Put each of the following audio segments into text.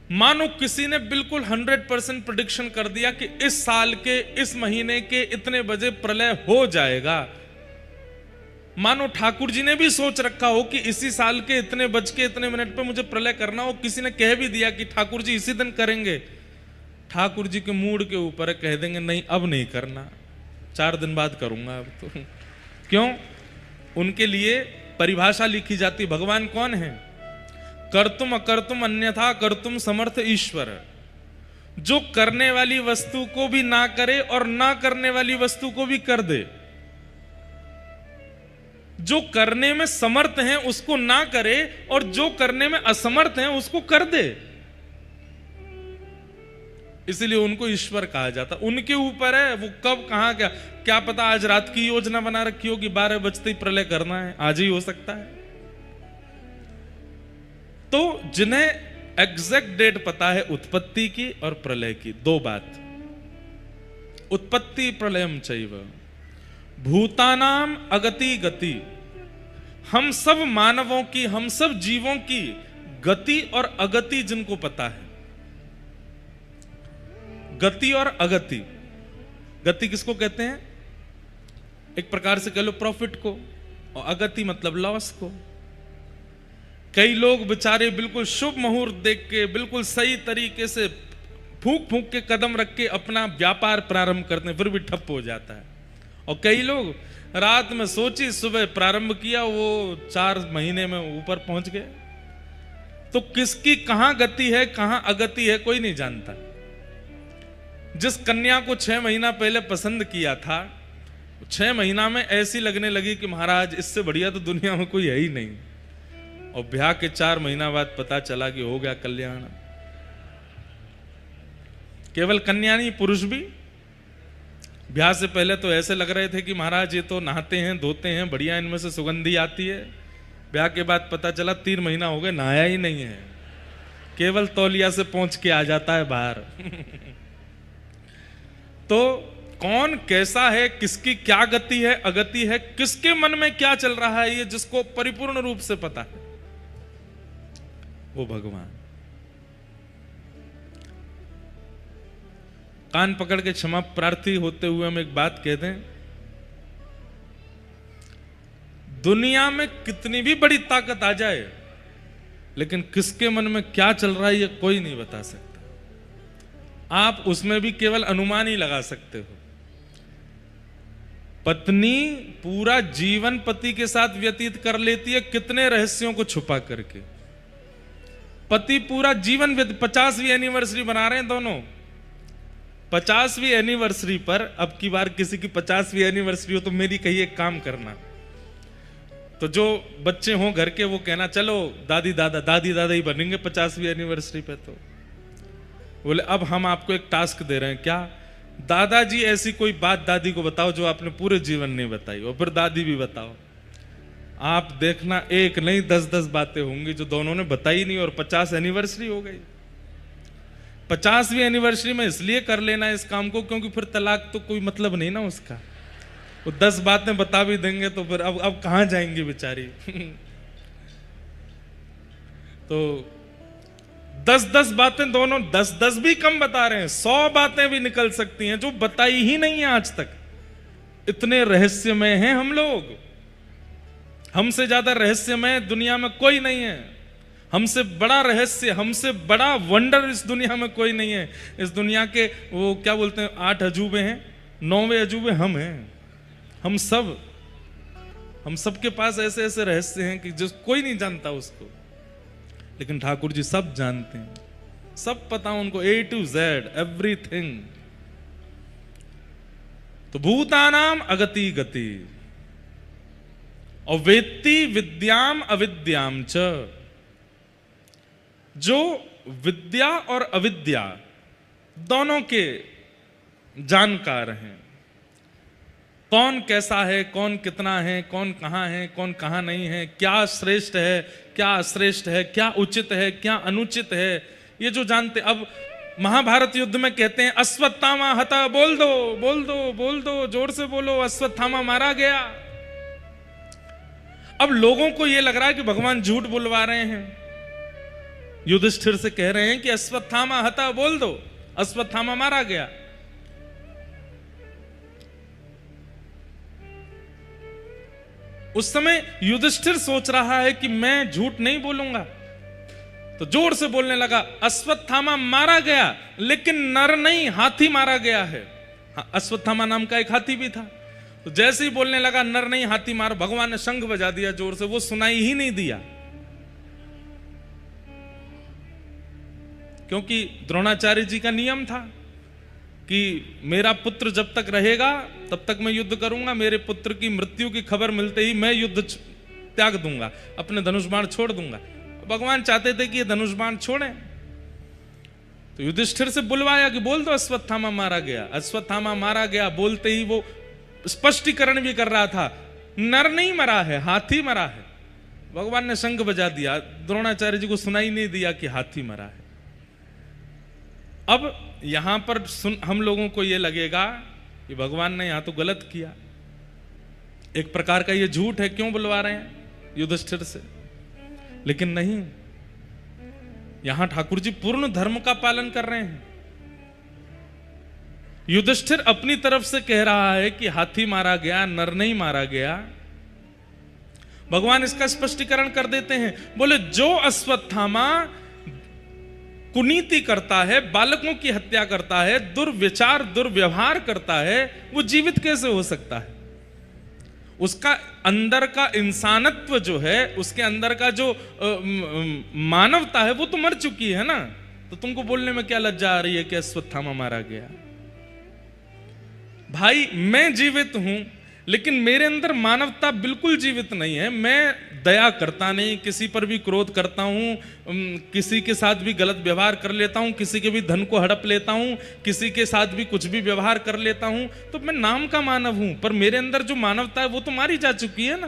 मानो किसी ने बिल्कुल 100% प्रेडिक्शन कर दिया कि इस साल के इस महीने के इतने बजे प्रलय हो जाएगा। मानो ठाकुर जी ने भी सोच रखा हो कि इसी साल के इतने बज के इतने मिनट पे मुझे प्रलय करना हो, किसी ने कह भी दिया कि ठाकुर जी इसी दिन करेंगे। ठाकुर जी के मूड के ऊपर कह देंगे नहीं अब नहीं करना, 4 दिन बाद करूंगा अब तो। क्यों? उनके लिए परिभाषा लिखी जाती। भगवान कौन है? कर्तुम अकर्तुम अन्यथा कर्तुम समर्थ ईश्वर। जो करने वाली वस्तु को भी ना करे और ना करने वाली वस्तु को भी कर दे। जो करने में समर्थ है उसको ना करे और जो करने में असमर्थ है उसको कर दे। इसलिए उनको ईश्वर कहा जाता। उनके ऊपर है वो कब कहां क्या पता आज रात की योजना बना रखी होगी 12 बजते ही प्रलय करना है, आज ही हो सकता है। तो जिन्हें एग्जैक्ट डेट पता है उत्पत्ति की और प्रलय की, 2 बात। उत्पत्ति प्रलयम चैव भूतानाम अगति गति। हम सब मानवों की, हम सब जीवों की गति और अगति जिनको पता है। गति और अगति। गति किसको कहते हैं? एक प्रकार से कह लो प्रॉफिट को, और अगति मतलब लॉस को। कई लोग बेचारे बिल्कुल शुभ मुहूर्त देख के बिल्कुल सही तरीके से फूंक फूंक के कदम रख के अपना व्यापार प्रारंभ करते हैं, फिर भी ठप हो जाता है। और कई लोग रात में सोची सुबह प्रारंभ किया, वो 4 महीने में ऊपर पहुंच गए। तो किसकी कहां गति है कहां अगति है कोई नहीं जानता। जिस कन्या को 6 महीना पहले पसंद किया था, 6 महीना में ऐसी लगने लगी कि महाराज इससे बढ़िया तो दुनिया में कोई है ही नहीं। और ब्याह के 4 महीना बाद पता चला कि हो गया कल्याण। केवल कन्या नहीं, पुरुष भी ब्याह से पहले तो ऐसे लग रहे थे कि महाराज ये तो नहाते हैं धोते हैं, बढ़िया इनमें से सुगंधी आती है। ब्याह के बाद पता चला 3 महीना हो गए नहाया ही नहीं है, केवल तौलिया से पहुंच के आ जाता है बाहर। तो कौन कैसा है, किसकी क्या गति है अगति है, किसके मन में क्या चल रहा है, ये जिसको परिपूर्ण रूप से पता है वो भगवान। कान पकड़ के क्षमा प्रार्थी होते हुए हम एक बात कह दें, दुनिया में कितनी भी बड़ी ताकत आ जाए लेकिन किसके मन में क्या चल रहा है ये कोई नहीं बता सकता। आप उसमें भी केवल अनुमान ही लगा सकते हो। पत्नी पूरा जीवन पति के साथ व्यतीत कर लेती है कितने रहस्यों को छुपा करके। पति पूरा जीवन 50वीं एनिवर्सरी बना रहे हैं दोनों। 50वीं एनिवर्सरी पर, अब की बार किसी की 50वीं एनिवर्सरी हो तो मेरी कही एक काम करना, तो जो बच्चे हों घर के वो कहना चलो दादी दादा ही बनेंगे 50वीं एनिवर्सरी पे। तो बोले अब हम आपको एक टास्क दे रहे हैं। क्या? दादाजी ऐसी कोई बात दादी को बताओ जो आपने पूरे जीवन नहीं बताई, और फिर दादी भी बताओ। आप देखना एक नहीं 10-10 बातें होंगी जो दोनों ने बताई नहीं, और 50 एनिवर्सरी हो गई। 50वीं एनिवर्सरी में इसलिए कर लेना इस काम को क्योंकि फिर तलाक तो कोई मतलब नहीं ना उसका। वो 10 बातें बता भी देंगे तो फिर अब कहां जाएंगी बेचारी। तो 10-10 बातें दोनों, 10-10 भी कम बता रहे हैं, 100 बातें भी निकल सकती हैं जो बताई ही नहीं है आज तक। इतने रहस्यमय हैं हम लोग। हमसे ज्यादा रहस्यमय दुनिया में कोई नहीं है। हमसे बड़ा रहस्य, हमसे बड़ा वंडर इस दुनिया में कोई नहीं है। इस दुनिया के वो क्या बोलते हैं 8 अजूबे हैं, 9वें अजूबे हम हैं। हम सबके पास ऐसे ऐसे रहस्य हैं कि जो कोई नहीं जानता उसको, लेकिन ठाकुर जी सब जानते हैं, सब पता उनको A to Z एवरीथिंग। तो भूतानाम अगति गति और वेत्ति विद्याम अविद्याम च। जो विद्या और अविद्या दोनों के जानकार हैं, कौन कैसा है, कौन कितना है, कौन कहां है, कौन कहां नहीं है, क्या श्रेष्ठ है, क्या अश्रेष्ठ है, क्या उचित है, क्या अनुचित है, ये जो जानते। अब महाभारत युद्ध में कहते हैं अश्वत्थामा हता, बोल दो बोल दो बोल दो, जोर से बोलो, अश्वत्थामा मारा गया। अब लोगों को यह लग रहा है कि भगवान झूठ बुलवा रहे हैं, युधिष्ठिर से कह रहे हैं कि अश्वत्थामा हता बोल दो, अश्वत्थामा मारा गया। उस समय युधिष्ठिर सोच रहा है कि मैं झूठ नहीं बोलूंगा, तो जोर से बोलने लगा, अश्वत्थामा मारा गया लेकिन नर नहीं हाथी मारा गया है। हाँ, अश्वत्थामा नाम का एक हाथी भी था। तो जैसे ही बोलने लगा नर नहीं हाथी मार, भगवान ने शंख बजा दिया जोर से, वो सुनाई ही नहीं दिया। क्योंकि द्रोणाचार्य जी का नियम था कि मेरा पुत्र जब तक रहेगा तब तक मैं युद्ध करूंगा, मेरे पुत्र की मृत्यु की खबर मिलते ही मैं युद्ध त्याग दूंगा, अपने धनुष बाण छोड़ दूंगा। भगवान चाहते थे कि ये धनुष बाण छोड़ें, तो युधिष्ठिर से बुलवाया कि बोल दो अश्वत्थामा मारा गया। अश्वत्थामा मारा गया बोलते ही वो स्पष्टीकरण भी कर रहा था, नर नहीं मरा है, हाथी मरा है। भगवान ने शंख बजा दिया, द्रोणाचार्य जी को सुनाई नहीं दिया कि हाथी मरा है। अब यहां पर हम लोगों को यह लगेगा कि भगवान ने यहां तो गलत किया, एक प्रकार का यह झूठ है, क्यों बुलवा रहे हैं युधिष्ठिर से। लेकिन नहीं, यहां ठाकुर जी पूर्ण धर्म का पालन कर रहे हैं। युधिष्ठिर अपनी तरफ से कह रहा है कि हाथी मारा गया, नर नहीं मारा गया। भगवान इसका स्पष्टीकरण कर देते हैं, बोले जो अश्वत्थामा कुनीति करता है, बालकों की हत्या करता है, दुर्विचार दुर्व्यवहार करता है, वो जीवित कैसे हो सकता है? उसका अंदर का इंसानत्व जो है, उसके अंदर का जो मानवता है, वो तो मर चुकी है ना। तो तुमको बोलने में क्या लज्जा आ रही है कि अश्वत्थामा मारा गया? भाई मैं जीवित हूं, लेकिन मेरे अंदर मानवता बिल्कुल जीवित नहीं है। मैं दया करता नहीं, किसी पर भी क्रोध करता हूं, किसी के साथ भी गलत व्यवहार कर लेता हूं, किसी के भी धन को हड़प लेता हूं, किसी के साथ भी कुछ भी व्यवहार कर लेता हूं। तो मैं नाम का मानव हूं, पर मेरे अंदर जो मानवता है वो तो मारी जा चुकी है ना।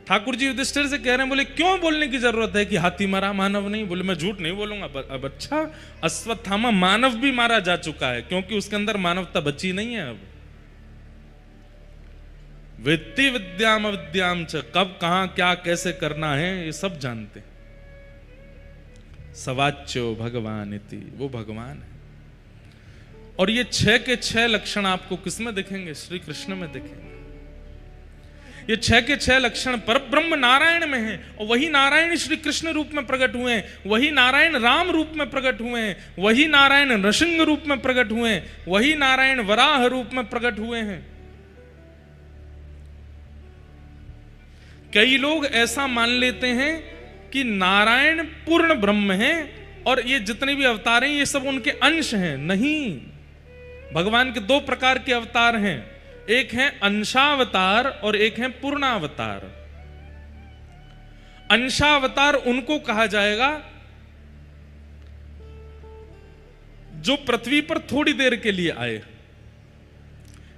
ठाकुर जी युधिष्ठिर से कह रहे हैं, बोले क्यों बोलने की जरूरत है कि हाथी मरा, मानव नहीं? बोले मैं झूठ नहीं बोलूंगा। अब अच्छा, अश्वत्थामा मानव भी मारा जा चुका है, क्योंकि उसके अंदर मानवता बची नहीं है। अब वेत्ति विद्याम अविद्याम च, कब कहां क्या कैसे करना है ये सब जानते हैं। सवाच्यो भगवान इति, वो भगवान है। और ये 6 के 6 लक्षण आपको किसमें दिखेंगे? श्री कृष्ण में दिखेंगे। ये 6 के 6 लक्षण परब्रह्म नारायण में हैं, और वही नारायण श्री कृष्ण रूप में प्रकट हुए हैं, वही नारायण राम रूप में प्रकट हुए हैं, वही नारायण नृसिंह रूप में प्रकट हुए हैं, वही नारायण वराह रूप में प्रकट हुए हैं। कई लोग ऐसा मान लेते हैं कि नारायण पूर्ण ब्रह्म हैं और ये जितने भी अवतार हैं ये सब उनके अंश हैं। नहीं, भगवान के 2 प्रकार के अवतार हैं, एक है अंशावतार और एक है पूर्णावतार। अंशावतार उनको कहा जाएगा जो पृथ्वी पर थोड़ी देर के लिए आए,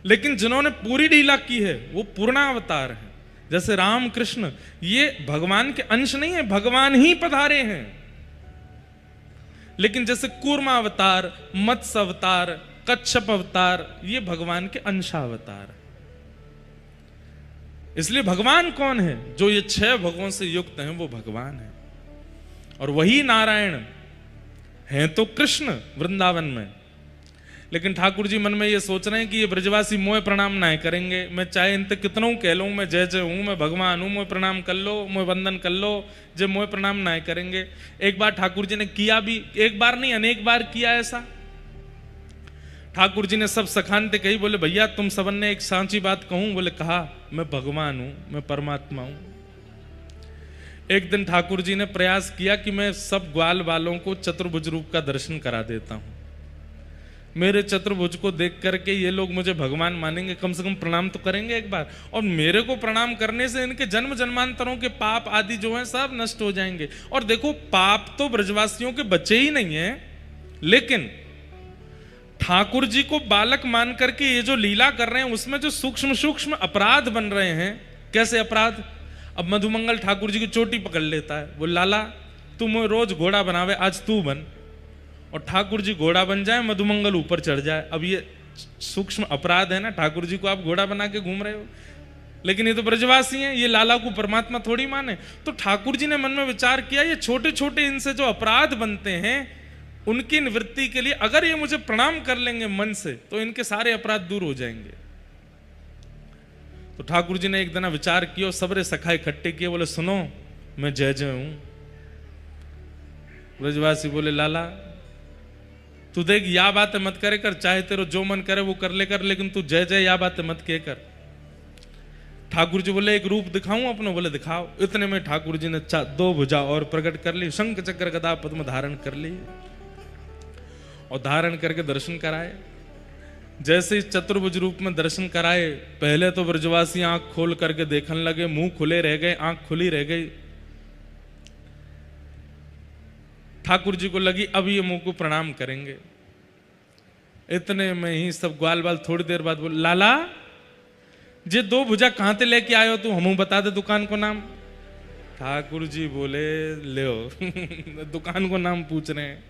लेकिन जिन्होंने पूरी लीला की है वो पूर्णावतार है। जैसे राम कृष्ण, ये भगवान के अंश नहीं है, भगवान ही पधारे हैं। लेकिन जैसे कूर्मावतार, मत्स्य अवतार, कच्छप अवतार, ये भगवान के अंशावतार। इसलिए भगवान कौन है? जो ये 6 भगों से युक्त हैं वो भगवान है। और वही नारायण हैं तो कृष्ण वृंदावन में। लेकिन ठाकुर जी मन में ये सोच रहे हैं कि ये ब्रजवासी मोह प्रणाम ना करेंगे। मैं चाहे इन तक कितनों कह लूं, मैं जय जय हूं, मैं भगवान हूं, मोह प्रणाम कर लो, मोह वंदन कर लो, जब मोह प्रणाम ना करेंगे। एक बार ठाकुर जी ने किया भी, एक बार नहीं अनेक बार किया ऐसा। ठाकुर जी ने सब सखानते कही, बोले भैया तुम सबन ने एक सांची बात कहूं? बोले कहा, मैं भगवान हूं, मैं परमात्मा हूं। एक दिन ठाकुर जी ने प्रयास किया कि मैं सब ग्वाल वालों को चतुर्भुज रूप का दर्शन करा देता हूं। मेरे चतुर्भुज को देख करके ये लोग मुझे भगवान मानेंगे, कम से कम प्रणाम तो करेंगे एक बार। और मेरे को प्रणाम करने से इनके जन्म जन्मांतरों के पाप आदि जो हैं सब नष्ट हो जाएंगे। और देखो, पाप तो ब्रजवासियों के बच्चे ही नहीं है, लेकिन ठाकुर जी को बालक मान करके ये जो लीला कर रहे हैं उसमें जो सूक्ष्म सूक्ष्म अपराध बन रहे हैं। कैसे अपराध? अब मधुमंगल ठाकुर जी की चोटी पकड़ लेता है, वो लाला तुम रोज घोड़ा बनावे, आज तू बन। और ठाकुर जी घोड़ा बन जाए, मधुमंगल ऊपर चढ़ जाए। अब ये सूक्ष्म अपराध है ना, ठाकुर जी को आप घोड़ा बना के घूम रहे हो। लेकिन ये तो ब्रजवासी हैं, ये लाला को परमात्मा थोड़ी माने। तो ठाकुर जी ने मन में विचार किया, ये छोटे छोटे इनसे जो अपराध बनते हैं उनकी निवृत्ति के लिए अगर ये मुझे प्रणाम कर लेंगे मन से तो इनके सारे अपराध दूर हो जाएंगे। तो ठाकुर जी ने एक दिन विचार किया, सबरे सखा इकट्ठे किए, बोले सुनो मैं जय जय हूं। ब्रजवासी बोले लाला तू देख या बातें मत करे कर, चाहे तेरे जो मन करे वो कर ले कर, लेकिन तू जय जय या बातें मत किए कर। ठाकुर जी बोले एक रूप दिखाऊं अपना? बोले दिखाओ। इतने में ठाकुर जी ने 2 भुजा और प्रकट कर ली, शंख चक्र गदा पद्म धारण कर ली और धारण करके दर्शन कराए। जैसे इस चतुर्भुज रूप में दर्शन कराए, पहले तो ब्रजवासी आंख खोल करके देखने लगे, मुंह खुले रह गए, आंख खुली रह गई। ठाकुर जी को लगी अब ये मुंह को प्रणाम करेंगे। इतने में ही सब ग्वाल बाल थोड़ी देर बाद बोले लाला जे 2 भुजा कहां से लेके आयो तू, हमू बता दे दुकान को नाम। ठाकुर जी बोले ले दुकान को नाम पूछ रहे हैं।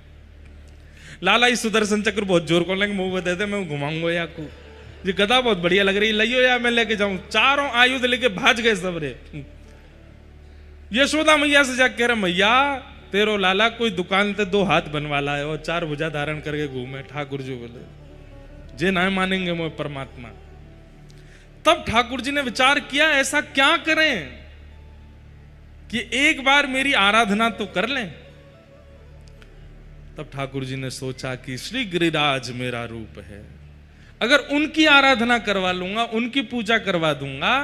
लाला इस सुदर्शन चक्र बहुत जोर को लेंगे, मुंह दे दे मैं घुमाऊंगा या को, ये गदा बहुत बढ़िया लग रही है, लियो या मैं लेके जाऊं। चारों आयुध लेके भाज गए सब रे। यशोदा मैया से जाके कह रहे मैया तेरो लाला कोई दुकान से 2 हाथ बनवा लाए और 4 भुजा धारण करके घूमे। ठाकुर जी बोले जे ना मानेंगे मोह परमात्मा। तब ठाकुर जी ने विचार किया ऐसा क्या करें कि एक बार मेरी आराधना तो कर लें। तब ठाकुर जी ने सोचा कि श्री गिरिराज मेरा रूप है, अगर उनकी आराधना करवा लूंगा, उनकी पूजा करवा दूंगा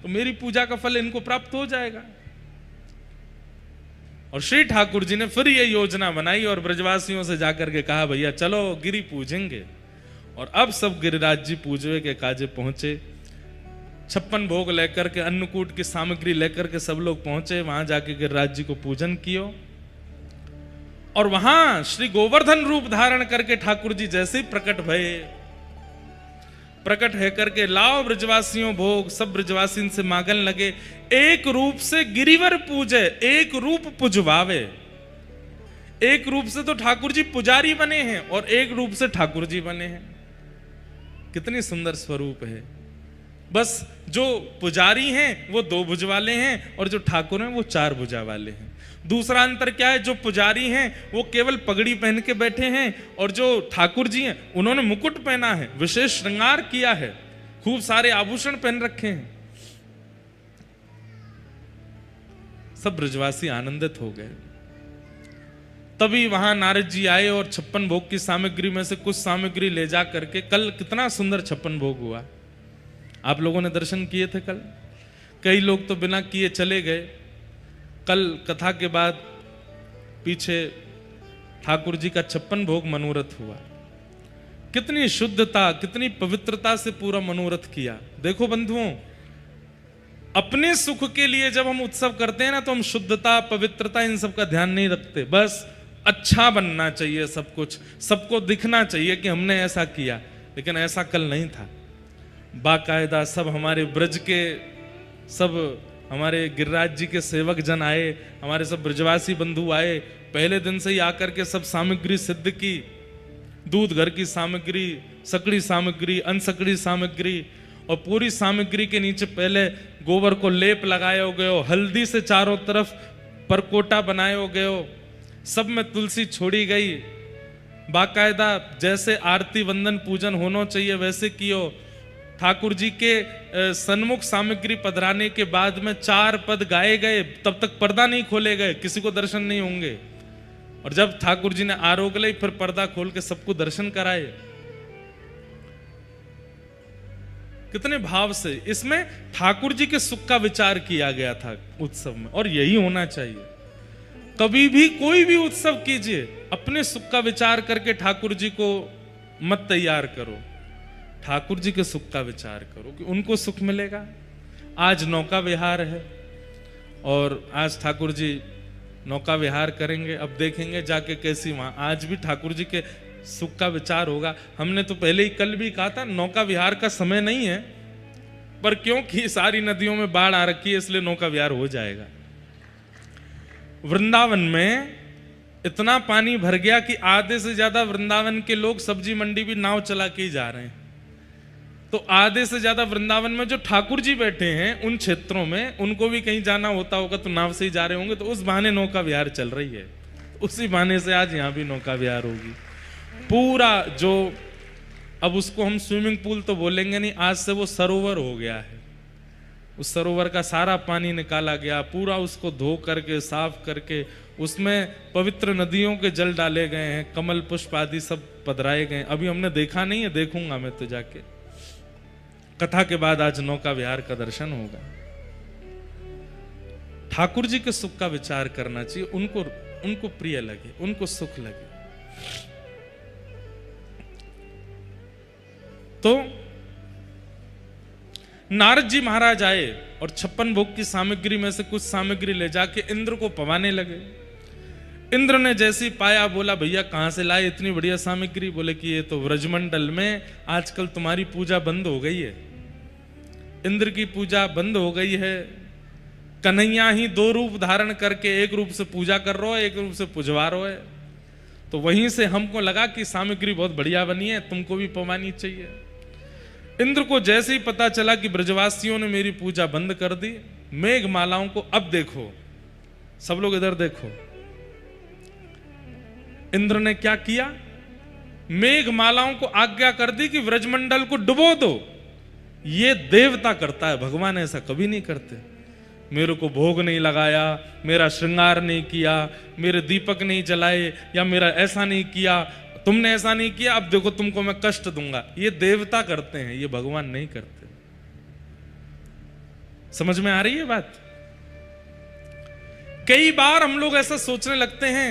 तो मेरी पूजा का फल इनको प्राप्त हो जाएगा। और श्री ठाकुर जी ने फिर ये योजना बनाई और ब्रजवासियों से जाकर के कहा भैया चलो गिरी पूजेंगे। और अब सब गिरिराज जी पूजवे के काजे पहुंचे। 56 भोग लेकर के, अन्नकूट की सामग्री लेकर के सब लोग पहुंचे। वहां जाके गिरिराज जी को पूजन कियो और वहां श्री गोवर्धन रूप धारण करके ठाकुर जी जैसे ही प्रकट भये, प्रकट है करके लाओ ब्रजवासियों भोग, सब ब्रजवासी से मांगन लगे। एक रूप से गिरिवर पूजे, एक रूप पुजवावे। एक रूप से तो ठाकुर जी पुजारी बने हैं और एक रूप से ठाकुर जी बने हैं। कितनी सुंदर स्वरूप है। बस जो पुजारी हैं वो 2 भुज वाले हैं और जो ठाकुर हैं वो 4 भुजा वाले हैं। दूसरा अंतर क्या है, जो पुजारी हैं वो केवल पगड़ी पहन के बैठे हैं और जो ठाकुर जी हैं उन्होंने मुकुट पहना है, विशेष श्रृंगार किया है, खूब सारे आभूषण पहन रखे हैं। सब ब्रजवासी आनंदित हो गए। तभी वहां नारद जी आए और 56 भोग की सामग्री में से कुछ सामग्री ले जा करके, कल कितना सुंदर 56 भोग हुआ, आप लोगों ने दर्शन किए थे कल। कई लोग तो बिना किए चले गए। कल कथा के बाद पीछे ठाकुर जी का 56 भोग मनोरथ हुआ। कितनी शुद्धता, कितनी पवित्रता से पूरा मनोरथ किया। देखो बंधुओं, अपने सुख के लिए जब हम उत्सव करते हैं ना तो हम शुद्धता, पवित्रता इन सब का ध्यान नहीं रखते। बस अच्छा बनना चाहिए, सब कुछ सबको दिखना चाहिए कि हमने ऐसा किया, लेकिन ऐसा कल नहीं था। बाकायदा सब हमारे ब्रज के, सब हमारे गिरिराज जी के सेवक जन आए, हमारे सब ब्रजवासी बंधु आए। पहले दिन से ही आकर के सब सामग्री सिद्ध की, दूध घर की सामग्री, सकड़ी सामग्री, अनसकड़ी सामग्री, और पूरी सामग्री के नीचे पहले गोबर को लेप लगायो गयो, हल्दी से चारों तरफ परकोटा बनायो गयो, सब में तुलसी छोड़ी गई। बाकायदा जैसे आरती वंदन पूजन होना चाहिए वैसे कियो। ठाकुर जी के सन्मुख सामग्री पधराने के बाद में 4 पद गाए गए, तब तक पर्दा नहीं खोले गए, किसी को दर्शन नहीं होंगे। और जब ठाकुर जी ने आरोग ली फिर पर्दा खोल के सबको दर्शन कराए। कितने भाव से इसमें ठाकुर जी के सुख का विचार किया गया था उत्सव में, और यही होना चाहिए। कभी भी कोई भी उत्सव कीजिए, अपने सुख का विचार करके ठाकुर जी को मत तैयार करो, ठाकुर जी के सुख का विचार करो कि उनको सुख मिलेगा। आज नौका विहार है और आज ठाकुर जी नौका विहार करेंगे। अब देखेंगे जाके कैसी वहां आज भी ठाकुर जी के सुख का विचार होगा। हमने तो पहले ही कल भी कहा था नौका विहार का समय नहीं है, पर क्योंकि सारी नदियों में बाढ़ आ रखी है इसलिए नौका विहार हो जाएगा। वृंदावन में इतना पानी भर गया कि आधे से ज्यादा वृंदावन के लोग सब्जी मंडी भी नाव चला के ही जा रहे हैं। तो आधे से ज्यादा वृंदावन में जो ठाकुर जी बैठे हैं उन क्षेत्रों में, उनको भी कहीं जाना होता होगा तो नाव से ही जा रहे होंगे, तो उस बहाने नौका विहार चल रही है। उसी बहाने से आज यहाँ भी नौका विहार होगी। पूरा जो, अब उसको हम स्विमिंग पूल तो बोलेंगे नहीं, आज से वो सरोवर हो गया है। उस सरोवर का सारा पानी निकाला गया, पूरा उसको धो करके साफ करके उसमें पवित्र नदियों के जल डाले गए हैं, कमल पुष्प आदि सब पधराए गए। अभी हमने देखा नहीं है, देखूंगा मैं तो जाके। कथा के बाद आज नौका विहार का दर्शन होगा। ठाकुर जी के सुख का विचार करना चाहिए, उनको प्रिय लगे, उनको सुख लगे। तो नारद जी महाराज आए और 56 भोग की सामग्री में से कुछ सामग्री ले जाके इंद्र को पवाने लगे। इंद्र ने जैसी पाया बोला, भैया कहां से लाए इतनी बढ़िया सामग्री? बोले कि ये तो व्रजमंडल में आजकल तुम्हारी पूजा बंद हो गई है, इंद्र की पूजा बंद हो गई है। कन्हैया ही 2 रूप धारण करके एक रूप से पूजा कर रहा है, एक रूप से पुजवा रहा है। तो वहीं से हमको लगा कि सामग्री बहुत बढ़िया बनी है, तुमको भी पवानी चाहिए। इंद्र को जैसे ही पता चला कि ब्रजवासियों ने मेरी पूजा बंद कर दी, मेघमालाओं को, अब देखो सब लोग इधर देखो, इंद्र ने क्या किया? मेघमालाओं को आज्ञा कर दी कि व्रजमंडल को डुबो दो। ये देवता करता है, भगवान ऐसा कभी नहीं करते। मेरे को भोग नहीं लगाया, मेरा श्रृंगार नहीं किया, मेरे दीपक नहीं जलाए, या मेरा ऐसा नहीं किया, तुमने ऐसा नहीं किया, अब देखो तुमको मैं कष्ट दूंगा। ये देवता करते हैं, ये भगवान नहीं करते। समझ में आ रही है बात? कई बार हम लोग ऐसा सोचने लगते हैं,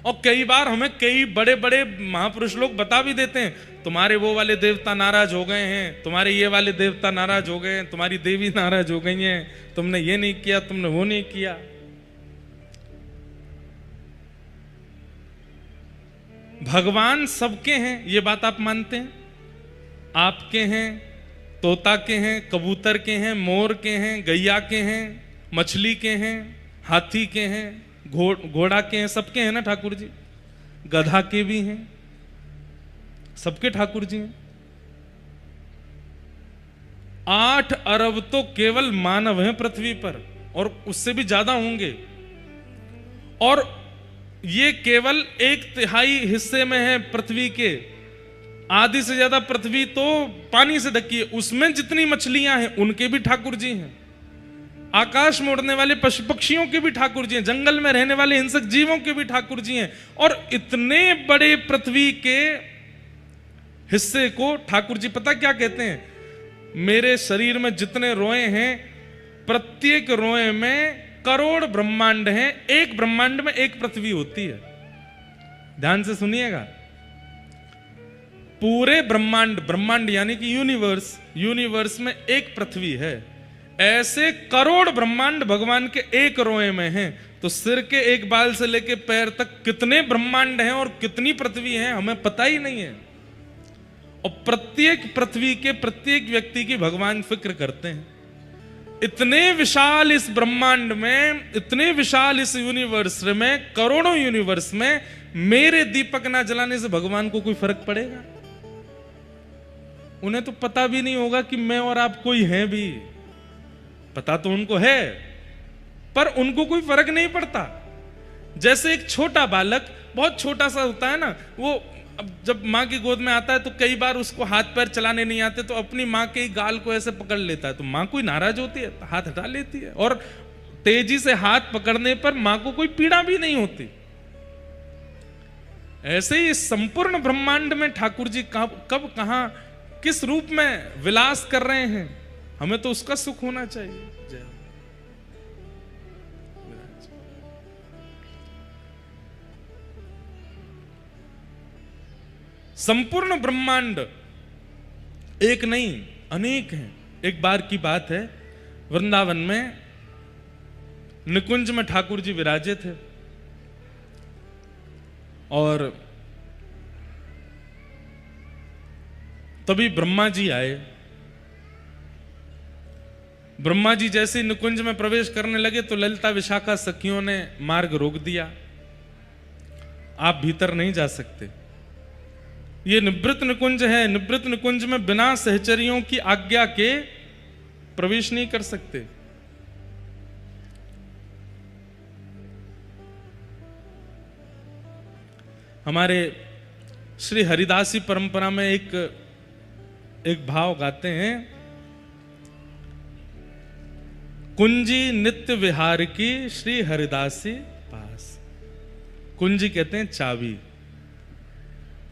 और कई बार हमें कई बड़े बड़े महापुरुष लोग बता भी देते हैं, तुम्हारे वो वाले देवता नाराज हो गए हैं, तुम्हारे ये वाले देवता नाराज हो गए हैं, तुम्हारी देवी नाराज हो गई हैं, तुमने ये नहीं किया, तुमने वो नहीं किया। भगवान सबके हैं, ये बात आप मानते हैं? आपके हैं, तोता के हैं, कबूतर के हैं, मोर के हैं, गैया के हैं, मछली के हैं, हाथी के हैं, घोड़ा के हैं, सबके हैं ना ठाकुर जी। गधा के भी हैं, सबके ठाकुर जी हैं। 8 अरब तो केवल मानव हैं पृथ्वी पर, और उससे भी ज्यादा होंगे। और ये केवल 1/3 हिस्से में है पृथ्वी के। आधी से ज्यादा पृथ्वी तो पानी से ढकी है, उसमें जितनी मछलियां हैं उनके भी ठाकुर जी हैं। आकाश में उड़ने वाले पशु पक्षियों के भी ठाकुर जी हैं, जंगल में रहने वाले हिंसक जीवों के भी ठाकुर जी हैं। और इतने बड़े पृथ्वी के हिस्से को ठाकुर जी पता क्या कहते हैं? मेरे शरीर में जितने रोए हैं, प्रत्येक रोए में करोड़ ब्रह्मांड हैं, एक ब्रह्मांड में एक पृथ्वी होती है। ध्यान से सुनिएगा, पूरे ब्रह्मांड यानी कि यूनिवर्स में एक पृथ्वी है। ऐसे करोड़ ब्रह्मांड भगवान के एक रोए में हैं। तो सिर के एक बाल से लेके पैर तक कितने ब्रह्मांड हैं और कितनी पृथ्वी हैं हमें पता ही नहीं है। और प्रत्येक पृथ्वी के प्रत्येक व्यक्ति की भगवान फिक्र करते हैं। इतने विशाल इस ब्रह्मांड में, इतने विशाल इस यूनिवर्स में, करोड़ों यूनिवर्स में मेरे दीपक ना जलाने से भगवान को कोई फर्क पड़ेगा? उन्हें तो पता भी नहीं होगा कि मैं और आप कोई हैं भी। पता तो उनको है, पर उनको कोई फर्क नहीं पड़ता। जैसे एक छोटा बालक, बहुत छोटा सा होता है ना, वो अब जब माँ की गोद में आता है तो कई बार उसको हाथ पैर चलाने नहीं आते, तो अपनी माँ के गाल को ऐसे पकड़ लेता है। तो माँ कोई नाराज होती है तो हाथ हटा लेती है, और तेजी से हाथ पकड़ने पर माँ को कोई पीड़ा भी नहीं होती। ऐसे ही संपूर्ण ब्रह्मांड में ठाकुर जी कब कहां किस रूप में विलास कर रहे हैं, हमें तो उसका सुख होना चाहिए। जय संपूर्ण ब्रह्मांड एक नहीं अनेक हैं। एक बार की बात है, वृंदावन में निकुंज में ठाकुर जी विराजे थे, और तभी ब्रह्मा जी आए। ब्रह्मा जी जैसे निकुंज में प्रवेश करने लगे तो ललिता विशाखा सखियों ने मार्ग रोक दिया, आप भीतर नहीं जा सकते। ये निवृत्त निकुंज है। निवृत्त निकुंज में बिना सहचरियों की आज्ञा के प्रवेश नहीं कर सकते। हमारे श्री हरिदासी परंपरा में एक भाव गाते हैं, कुंजी नित्य विहार की श्री हरिदासी पास। कुंजी कहते हैं चाबी,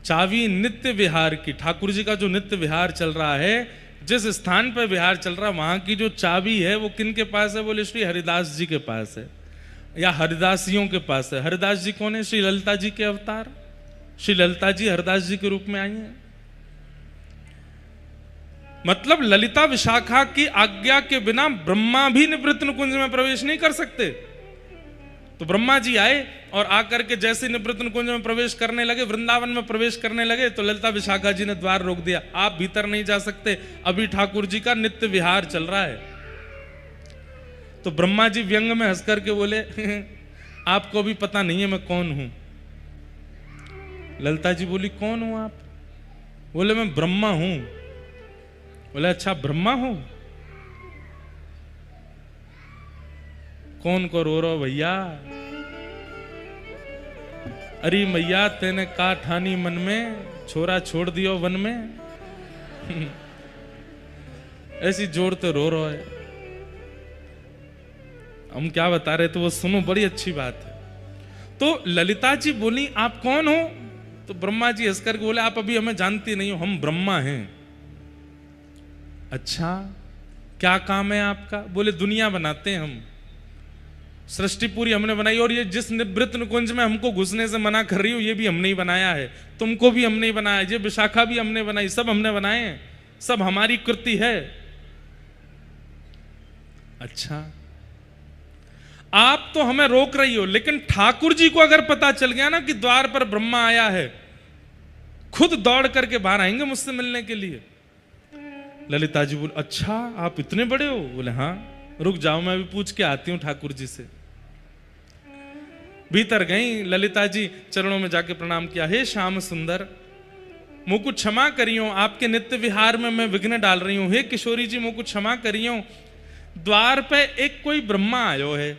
चाबी नित्य विहार की। ठाकुर जी का जो नित्य विहार चल रहा है, जिस स्थान पर विहार चल रहा है, वहां की जो चाबी है वो किन के पास है? बोले श्री हरिदास जी के पास है, या हरिदासियों के पास है। हरिदास जी कौन है? श्री ललिता जी के अवतार। श्री ललिता जी हरिदास जी के रूप में आई हैं। मतलब ललिता विशाखा की आज्ञा के बिना ब्रह्मा भी निवृत्त निकुंज में प्रवेश नहीं कर सकते। तो ब्रह्मा जी आए और आकर के जैसे निवृत्त निकुंज में प्रवेश करने लगे, वृंदावन में प्रवेश करने लगे, तो ललिता विशाखा जी ने द्वार रोक दिया, आप भीतर नहीं जा सकते, अभी ठाकुर जी का नित्य विहार चल रहा है। तो ब्रह्मा जी व्यंग में हंस करके बोले आपको भी पता नहीं है मैं कौन हूं। ललिता जी बोली कौन हूं आप? बोले मैं ब्रह्मा हूं। बोले अच्छा ब्रह्मा हो? कौन को रो रहो भैया? अरे मैया तेने का ठानी मन में, छोरा छोड़ दियो वन में ऐसी जोर तो रो रहा है। हम क्या बता रहे तो वो सुनो, बड़ी अच्छी बात है। तो ललिता जी बोली आप कौन हो? तो ब्रह्मा जी हंस करके बोले आप अभी हमें जानती नहीं हो, हम ब्रह्मा हैं। अच्छा क्या काम है आपका? बोले दुनिया बनाते हैं हम, सृष्टि पूरी हमने बनाई, और ये जिस निवृत्त निकुंज में हमको घुसने से मना कर रही हो ये भी हमने ही बनाया है, तुमको भी हमने ही बनाया, ये विशाखा भी हमने बनाई, सब हमने बनाए हैं, सब हमारी कृति है। अच्छा आप तो हमें रोक रही हो, लेकिन ठाकुर जी को अगर पता चल गया ना कि द्वार पर ब्रह्मा आया है, खुद दौड़ करके बाहर आएंगे मुझसे मिलने के लिए। ललिता जी बोले अच्छा आप इतने बड़े हो? बोले हाँ, रुक जाओ मैं भी पूछ के आती हूं ठाकुर जी से। भीतर गई ललिता जी, चरणों में जाके प्रणाम किया, हे श्याम सुंदर मुझको क्षमा करियो, आपके नित्य विहार में मैं विघ्न डाल रही हूं। हे किशोरी जी मुझको क्षमा करियो, द्वार पे एक कोई ब्रह्मा आयो है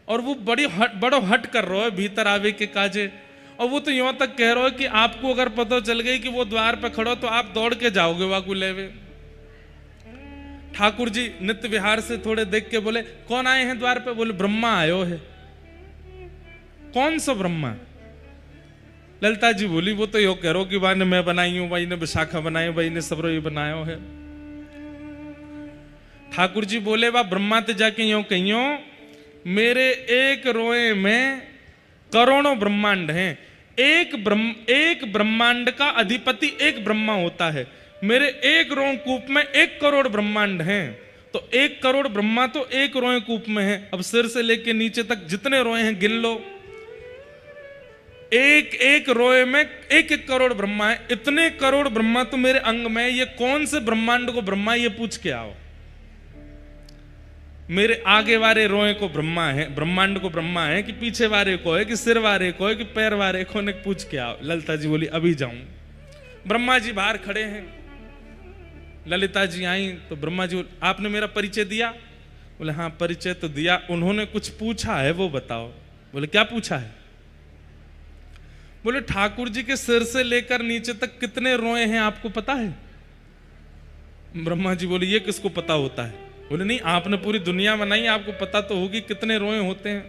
और वो बड़ो हट कर रहा है भीतर आवे के काजे, और वो तो यूं तक कह रहा है कि आपको अगर पता चल गई कि वो द्वार पे खड़ो तो आप दौड़ के जाओगे वाकू लेवे। ठाकुर जी नित्य विहार से थोड़े देख के बोले कौन आए हैं द्वार पे? बोले ब्रह्मा आयो है। कौन सा ब्रह्मा? ललिता जी बोली वो तो यो कह रहा कि भाई ने मैं बनाई हूं, भाई ने विशाखा बनाई, भाई ने सब ये बनायो है। ठाकुर जी बोले वाह ब्रह्मा ते जाके यो कहियो मेरे एक रोए में करोड़ों ब्रह्मांड हैं, एक ब्रह्मांड का अधिपति एक ब्रह्मा होता है, मेरे एक रोए कूप में 1 करोड़ ब्रह्मांड हैं, तो 1 करोड़ ब्रह्मा तो एक रोए कूप में है। अब सिर से लेके नीचे तक जितने रोए हैं गिन लो, एक रोए में 1 करोड़ ब्रह्मा है। इतने करोड़ ब्रह्मा तो मेरे अंग में, ये कौन से ब्रह्मांड को ब्रह्मा ये पूछ के आओ। मेरे आगे वाले रोए को ब्रह्मा है, ब्रह्मांड को ब्रह्मा है कि पीछे वाले को है कि सिर वाले को है कि पैर वाले को, ने पूछ के आओ। ललिता जी बोली अभी जाऊं। ब्रह्मा जी बाहर खड़े हैं, ललिता जी आई तो ब्रह्मा जी आपने मेरा परिचय दिया? बोले हाँ परिचय तो दिया। उन्होंने कुछ पूछा है वो बताओ। बोले क्या पूछा है? बोले ठाकुर जी के सिर से लेकर नीचे तक कितने रोए हैं आपको पता है? ब्रह्मा जी बोले ये किसको पता होता है? बोले नहीं आपने पूरी दुनिया बनाई, आपको पता तो होगी कितने रोए होते हैं।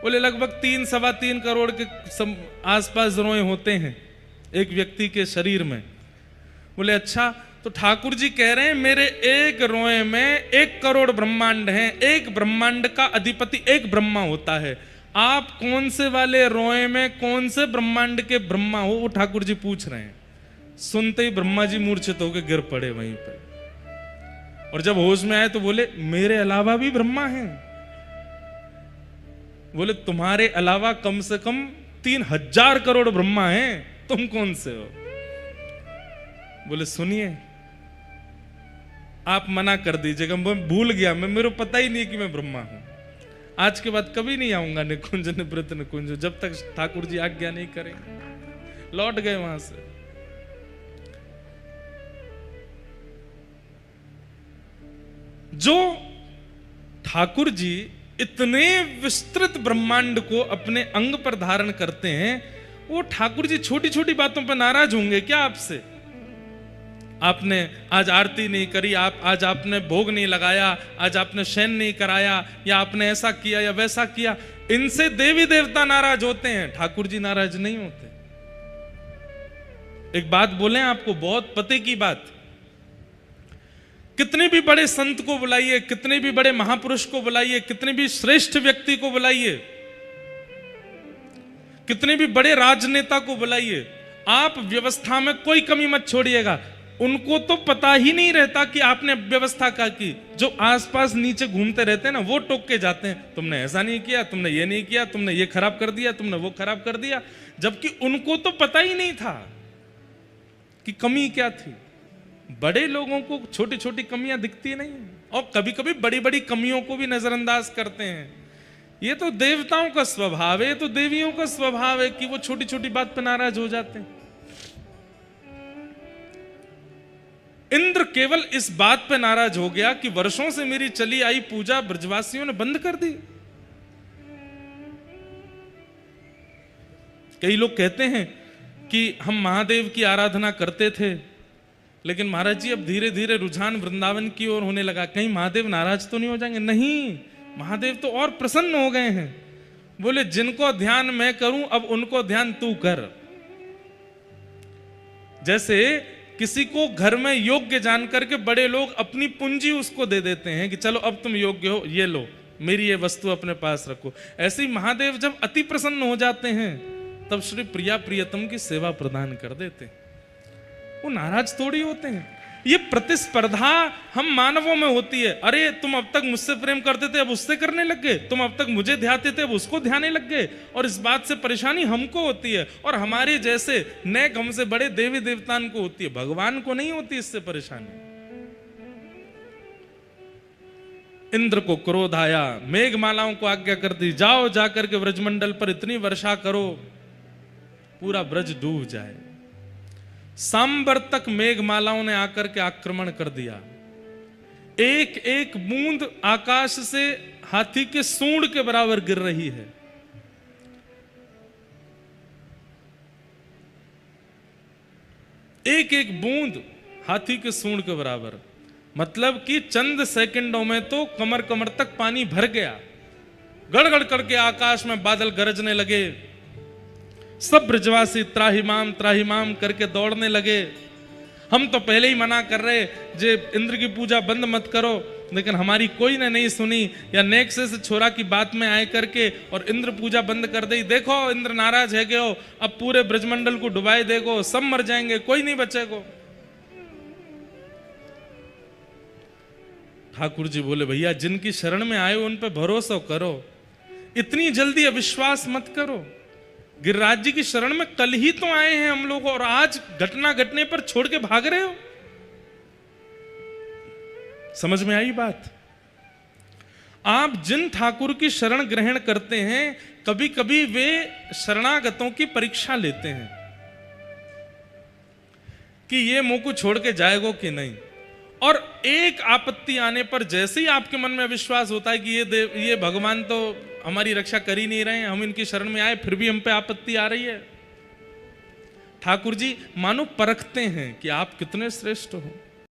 बोले लगभग 3-3.25 करोड़ के आसपास रोए होते हैं एक व्यक्ति के शरीर में। बोले अच्छा, तो ठाकुर जी कह रहे हैं मेरे एक रोए में 1 करोड़ ब्रह्मांड हैं, एक ब्रह्मांड का अधिपति एक ब्रह्मा होता है। आप कौन से वाले रोए में कौन से ब्रह्मांड के ब्रह्मा हो? वो ठाकुर जी पूछ रहे हैं। सुनते ही ब्रह्मा जी मूर्छित होकर गिर पड़े वहीं पर, और जब होश में आए तो बोले मेरे अलावा भी ब्रह्मा हैं। बोले तुम्हारे अलावा कम से कम 3000 करोड़ ब्रह्मा हैं, तुम कौन से हो? बोले सुनिए आप मना कर दीजिएगा, मैं भूल गया, मेरे को पता ही नहीं कि मैं ब्रह्मा हूं। आज के बाद कभी नहीं आऊंगा निकुंज निवृत्त निकुंज, जब तक ठाकुर जी आज्ञा नहीं करेंगे। लौट गए वहां से। जो ठाकुर जी इतने विस्तृत ब्रह्मांड को अपने अंग पर धारण करते हैं, वो ठाकुर जी छोटी छोटी बातों पर नाराज होंगे क्या आपसे? आपने आज आरती नहीं करी, आज आपने भोग नहीं लगाया, आज आपने शयन नहीं कराया, या आपने ऐसा किया या वैसा किया। इनसे देवी देवता नाराज होते हैं, ठाकुर जी नाराज नहीं होते। एक बात बोले आपको, बहुत पते की बात, कितने भी बड़े संत को बुलाइए, कितने भी बड़े महापुरुष को बुलाइए, कितने भी श्रेष्ठ व्यक्ति को बुलाइए, कितने भी बड़े राजनेता को बुलाइए, आप व्यवस्था में कोई कमी मत छोड़िएगा। उनको तो पता ही नहीं रहता कि आपने व्यवस्था क्या की। जो आसपास नीचे घूमते रहते हैं ना, वो टोक के जाते हैं, तुमने ऐसा नहीं किया, तुमने ये नहीं किया, तुमने ये खराब कर दिया, तुमने वो खराब कर दिया, जबकि उनको तो पता ही नहीं था कि कमी क्या थी। बड़े लोगों को छोटी छोटी कमियां दिखती नहीं, और कभी कभी बड़ी बड़ी कमियों को भी नजरअंदाज करते हैं। ये तो देवताओं का स्वभाव है, तो देवियों का स्वभाव है कि वो छोटी छोटी बात पर नाराज हो जाते हैं। इंद्र केवल इस बात पे नाराज हो गया कि वर्षों से मेरी चली आई पूजा ब्रजवासियों ने बंद कर दी। कई लोग कहते हैं कि हम महादेव की आराधना करते थे, लेकिन महाराज जी अब धीरे धीरे रुझान वृंदावन की ओर होने लगा, कहीं महादेव नाराज तो नहीं हो जाएंगे? नहीं, महादेव तो और प्रसन्न हो गए हैं। बोले जिनको ध्यान मैं करूं, अब उनको ध्यान तू कर। जैसे किसी को घर में योग्य जान करके बड़े लोग अपनी पूंजी उसको दे देते हैं कि चलो अब तुम योग्य हो, ये लो, मेरी ये वस्तु अपने पास रखो। ऐसे ही महादेव जब अति प्रसन्न हो जाते हैं, तब श्री प्रिया प्रियतम की सेवा प्रदान कर देते हैं। वो नाराज थोड़ी होते हैं। ये प्रतिस्पर्धा हम मानवों में होती है। अरे तुम अब तक मुझसे प्रेम करते थे, अब उससे करने लग गए, तुम अब तक मुझे ध्याते थे, अब उसको ध्याने लग गए, और इस बात से परेशानी हमको होती है, और हमारे जैसे नेक हमसे बड़े देवी देवताओं को होती है, भगवान को नहीं होती इससे परेशानी। इंद्र को क्रोध आया, मेघमालाओं को आज्ञा कर दी, जाओ जाकर के ब्रजमंडल पर इतनी वर्षा करो पूरा ब्रज डूब जाए। सांबर तक मेघमालाओं ने आकर के आक्रमण कर दिया। एक एक बूंद आकाश से हाथी के सूंड के बराबर गिर रही है। एक एक बूंद हाथी के सूंड के बराबर, मतलब कि चंद सेकंडों में तो कमर कमर तक पानी भर गया। गड़गड़ करके आकाश में बादल गरजने लगे। सब ब्रजवासी त्राहिमाम करके दौड़ने लगे। हम तो पहले ही मना कर रहे जे इंद्र की पूजा बंद मत करो, लेकिन हमारी कोई ने नहीं सुनी, या नेक से छोरा की बात में आए करके और इंद्र पूजा बंद कर दी। देखो इंद्र नाराज है गयो, अब पूरे ब्रजमंडल को डुबाए देगो, सब मर जाएंगे, कोई नहीं बचेगो। ठाकुर जी बोले भैया जिनकी शरण में आए उन पे भरोसा करो, इतनी जल्दी अविश्वास मत करो। गिरिराज जी की शरण में कल ही तो आए हैं हम लोग, और आज घटना घटने पर छोड़ के भाग रहे हो। समझ में आई बात? आप जिन ठाकुर की शरण ग्रहण करते हैं, कभी कभी वे शरणागतों की परीक्षा लेते हैं कि ये मुंह को छोड़ के जाएगो कि नहीं। और एक आपत्ति आने पर जैसे ही आपके मन में विश्वास होता है कि ये भगवान तो हमारी रक्षा कर ही नहीं रहे हैं, हम इनकी शरण में आए फिर भी हम पे आपत्ति आ रही है, ठाकुर जी मानो परखते हैं कि आप कितने श्रेष्ठ हो।